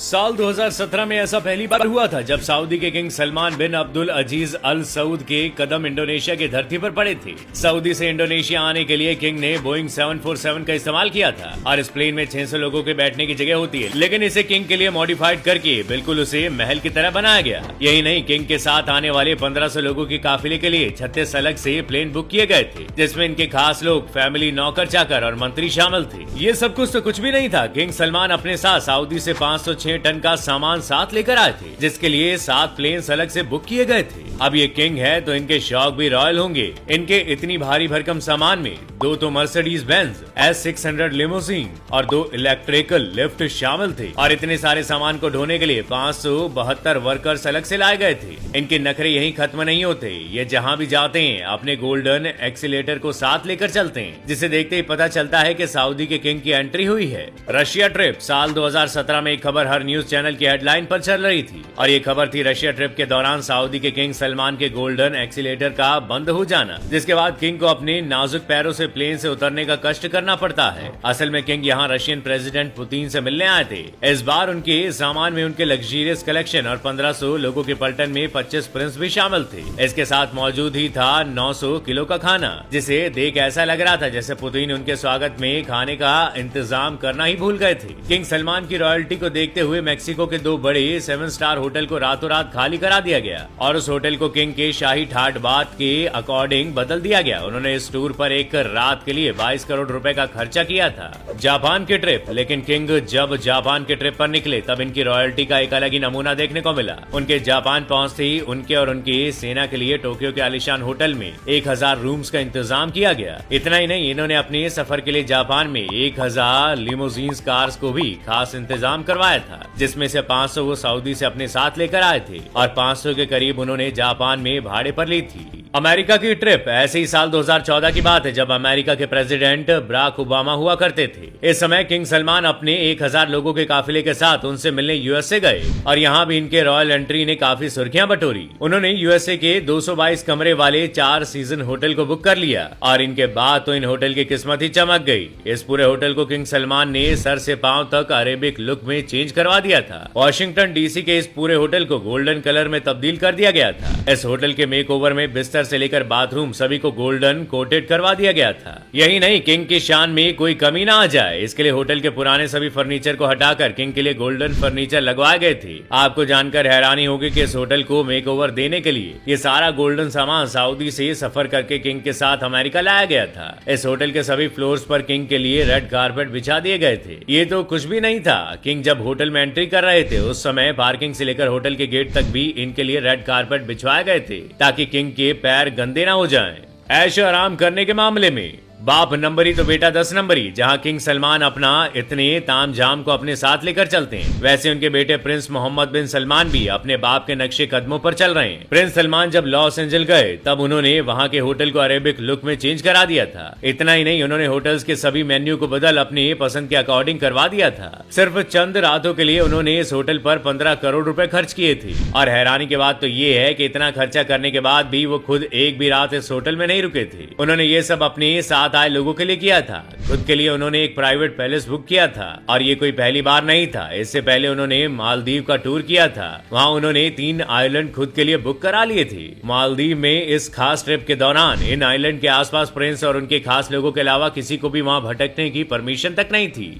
साल 2017 में ऐसा पहली बार हुआ था जब सऊदी के किंग सलमान बिन अब्दुल अजीज अल सऊद के कदम इंडोनेशिया की धरती पर पड़े थे। सऊदी से इंडोनेशिया आने के लिए किंग ने बोइंग 747 का इस्तेमाल किया था और इस प्लेन में 600 लोगों के बैठने की जगह होती है, लेकिन इसे किंग के लिए मॉडिफाइड करके बिल्कुल उसे महल की तरह बनाया गया। यही नहीं, किंग के साथ आने वाले 1500 लोगों के काफिले के लिए 36 अलग से प्लेन बुक किए गए थे, जिसमें इनके खास लोग, फैमिली, नौकर चाकर और मंत्री शामिल थे। ये सब कुछ तो कुछ भी नहीं था। किंग सलमान अपने साथ सऊदी से 506 टन का सामान साथ लेकर आए थे, जिसके लिए 7 प्लेन अलग से बुक किए गए थे। अब ये किंग है तो इनके शौक भी रॉयल होंगे। इनके इतनी भारी भरकम सामान में 2 तो मर्सिडीज बेंज S600 लिमोसिन और 2 इलेक्ट्रिकल लिफ्ट शामिल थे और इतने सारे सामान को ढोने के लिए 572 वर्कर्स अलग से लाए गए थे। इनके नखरे यही खत्म नहीं होते। ये जहाँ भी जाते हैं अपने गोल्डन एक्सीलेटर को साथ लेकर चलते हैं, जिसे देखते ही पता चलता है कि सऊदी के किंग की एंट्री हुई है। रशिया ट्रिप साल 2017 में एक खबर हर न्यूज चैनल की हेडलाइन पर चल रही थी और ये खबर थी रशिया ट्रिप के दौरान सऊदी के किंग सलमान के गोल्डन एक्सीलेटर का बंद हो जाना, जिसके बाद किंग को अपने नाजुक पैरों से प्लेन से उतरने का कष्ट करना पड़ता है। असल में किंग यहाँ रशियन प्रेसिडेंट पुतिन से मिलने आए थे। इस बार उनके सामान में उनके लग्जरियस कलेक्शन और 1500 लोगों के पलटन में 25 प्रिंस भी शामिल थे। इसके साथ मौजूद ही था 900 किलो का खाना, जिसे देख ऐसा लग रहा था जैसे पुतिन उनके स्वागत में खाने का इंतजाम करना ही भूल गए थे। किंग सलमान की रॉयल्टी को देखते हुए मेक्सिको के 2 बड़े 7 स्टार होटल को रातों रात खाली करा दिया गया और उस होटल को किंग के शाही ठाट बात के अकॉर्डिंग बदल दिया गया। उन्होंने इस टूर पर एक रात के लिए 22 करोड़ रुपए का खर्चा किया था। जापान की ट्रिप, लेकिन किंग जब जापान के ट्रिप पर निकले तब इनकी रॉयल्टी का एक अलग ही नमूना देखने को मिला। उनके जापान पहुंचते ही उनके और उनकी सेना के लिए टोक्यो के आलिशान होटल में 1000 रूम्स का इंतजाम किया गया। इतना ही नहीं, इन्होंने अपने सफर के लिए जापान में 1000 लिमोजीन कार्स को भी खास इंतजाम करवाया था, जिसमें से 500 वो सऊदी से अपने साथ लेकर आए थे और 500 के करीब उन्होंने जापान में भाड़े पर ली थी। अमेरिका की ट्रिप ऐसे ही साल 2014 की बात है जब अमेरिका के प्रेसिडेंट बराक ओबामा हुआ करते थे। इस समय किंग सलमान अपने 1000 लोगों के काफिले के साथ उनसे मिलने यूएसए गए और यहाँ भी इनके रॉयल एंट्री ने काफी सुर्खियां बटोरी। उन्होंने यूएसए के 222 कमरे वाले 4 सीजन होटल को बुक कर लिया और इनके बाद तो इन होटल की किस्मत ही चमक गई। इस पूरे होटल को किंग सलमान ने सर से पांव तक अरेबिक लुक में चेंज करवा दिया था। वॉशिंगटन डीसी के इस पूरे होटल को गोल्डन कलर में तब्दील कर दिया गया था। इस होटल के मेकओवर में बिस्तर से लेकर बाथरूम सभी को गोल्डन कोटेड करवा दिया गया था। यही नहीं, किंग की शान में कोई कमी ना आ जाए, इसके लिए होटल के पुराने सभी फर्नीचर को हटाकर किंग के लिए गोल्डन फर्नीचर लगवाए गए थे। आपको जानकर हैरानी होगी कि इस होटल को मेकओवर देने के लिए ये सारा गोल्डन सामान सऊदी से सफर करके किंग के साथ अमेरिका लाया गया था। इस होटल के सभी फ्लोर्स पर किंग के लिए रेड कारपेट बिछा दिए गए थे। ये तो कुछ भी नहीं था, किंग जब होटल में एंट्री कर रहे थे उस समय पार्किंग से लेकर होटल के गेट तक भी इनके लिए रेड कारपेट बिछवाए गए थे ताकि किंग के पैर गंदे ना हो जाएं। ऐशो आराम करने के मामले में बाप नंबरी तो बेटा 10 नंबरी। जहां किंग सलमान अपना इतने ताम झाम को अपने साथ लेकर चलते हैं, वैसे उनके बेटे प्रिंस मोहम्मद बिन सलमान भी अपने बाप के नक्शे कदमों पर चल रहे हैं। प्रिंस सलमान जब लॉस एंजल गए तब उन्होंने वहां के होटल को अरेबिक लुक में चेंज करा दिया था। इतना ही नहीं, उन्होंने होटल्स के सभी मेन्यू को बदल अपनी पसंद के अकॉर्डिंग करवा दिया था। सिर्फ चंद रातों के लिए उन्होंने इस होटल पर 15 करोड़ रुपए खर्च किए थे और हैरानी की बात तो ये है कि इतना खर्चा करने के बाद भी वो खुद एक भी रात इस होटल में नहीं रुके थे। उन्होंने ये सब अपने साथ आए लोगों के लिए किया था। खुद के लिए उन्होंने एक प्राइवेट पैलेस बुक किया था और ये कोई पहली बार नहीं था। इससे पहले उन्होंने मालदीव का टूर किया था। वहां उन्होंने 3 आइलैंड खुद के लिए बुक करा लिए थे। मालदीव में इस खास ट्रिप के दौरान इन आइलैंड के आसपास प्रिंस और उनके खास लोगों के अलावा किसी को भी वहां भटकने की परमिशन तक नहीं थी।